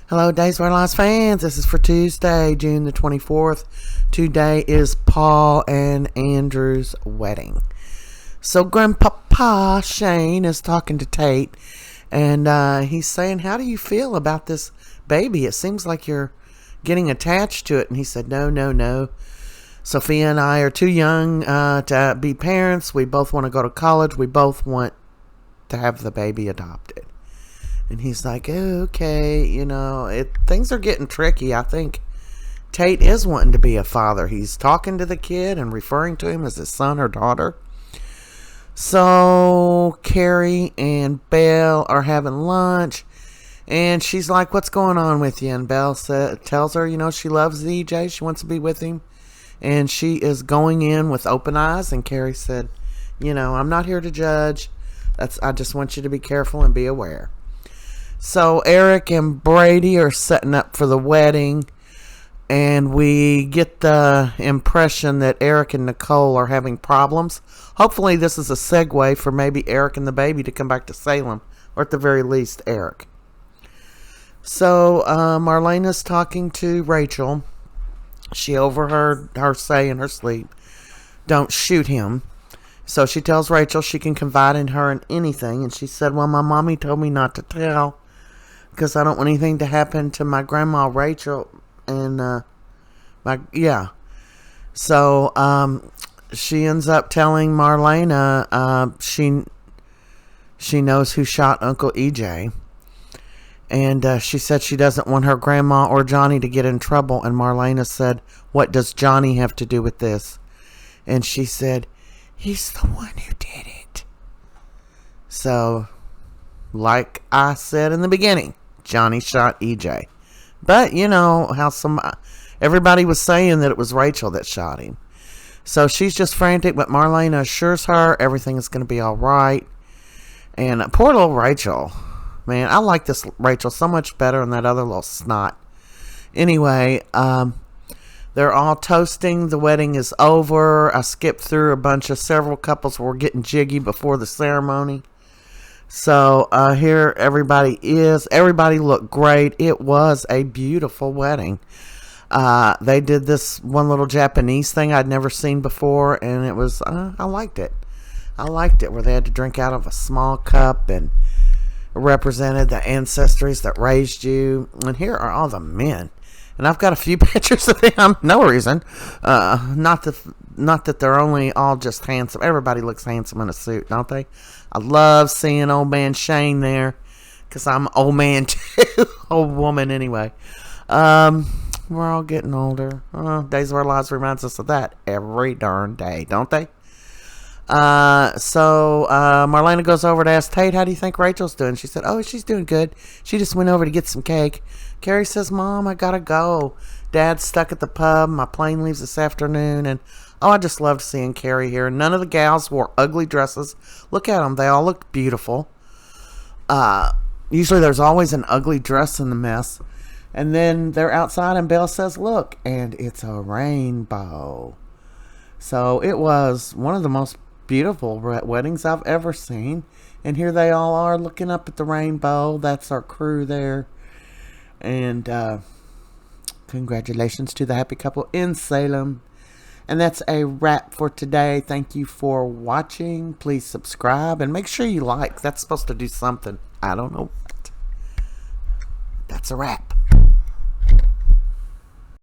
Hello, Days Where Lies fans. This is for Tuesday, June the 24th. Today is Paul and Andrew's wedding. So Grandpapa Shane is talking to Tate, and he's saying, how do you feel about this baby? It seems like you're getting attached to it. And he said, no. Sophia and I are too young to be parents. We both want to go to college. We both want to have the baby adopted. And he's like, okay, things are getting tricky. I think Tate is wanting to be a father. He's talking to the kid and referring to him as his son or daughter. So Carrie and Belle are having lunch, and she's like, what's going on with you? And Belle tells her, she loves EJ. She wants to be with him. And she is going in with open eyes. And Carrie said, I'm not here to judge. I just want you to be careful and be aware. So Eric and Brady are setting up for the wedding, and we get the impression that Eric and Nicole are having problems. Hopefully this is a segue for maybe Eric and the baby to come back to Salem, or at the very least Eric. So Marlena's talking to Rachel. She overheard her say in her sleep, don't shoot him. So she tells Rachel she can confide in her in anything, and she said, well, my mommy told me not to tell, because I don't want anything to happen to my grandma Rachel and So she ends up telling Marlena she knows who shot Uncle EJ, and she said she doesn't want her grandma or Johnny to get in trouble. And Marlena said, what does Johnny have to do with this? And she said, he's the one who did it. So, like I said in the beginning, Johnny shot EJ. But how everybody was saying that it was Rachel that shot him. So she's just frantic, but Marlena assures her everything is going to be all right. And poor little Rachel. Man, I like this Rachel so much better than that other little snot. Anyway, they're all toasting. The wedding is over. I skipped through several couples were getting jiggy before the ceremony. So here everybody is. Everybody looked great. It was a beautiful wedding. They did this one little Japanese thing I'd never seen before, and it was I liked it. I liked it, where they had to drink out of a small cup and represented the ancestries that raised you. And here are all the men. And I've got a few pictures of them. No reason. Not that they're only all just handsome. Everybody looks handsome in a suit, don't they? I love seeing old man Shane there, because I'm old man too. Old woman anyway. We're all getting older. Days of Our Lives reminds us of that every darn day, don't they? So Marlena goes over to ask Tate, how do you think Rachel's doing? She said, oh, she's doing good. She just went over to get some cake. Carrie says, Mom, I gotta go. Dad's stuck at the pub. My plane leaves this afternoon. And I just loved seeing Carrie here. None of the gals wore ugly dresses. Look at them. They all looked beautiful. Usually there's always an ugly dress in the mess. And then they're outside and Belle says, look, and it's a rainbow. So it was one of the most beautiful weddings I've ever seen. And here they all are looking up at the rainbow. That's our crew there. And congratulations to the happy couple in Salem. And that's a wrap for today. Thank you for watching. Please subscribe and make sure you like. That's supposed to do something. I don't know. That's a wrap.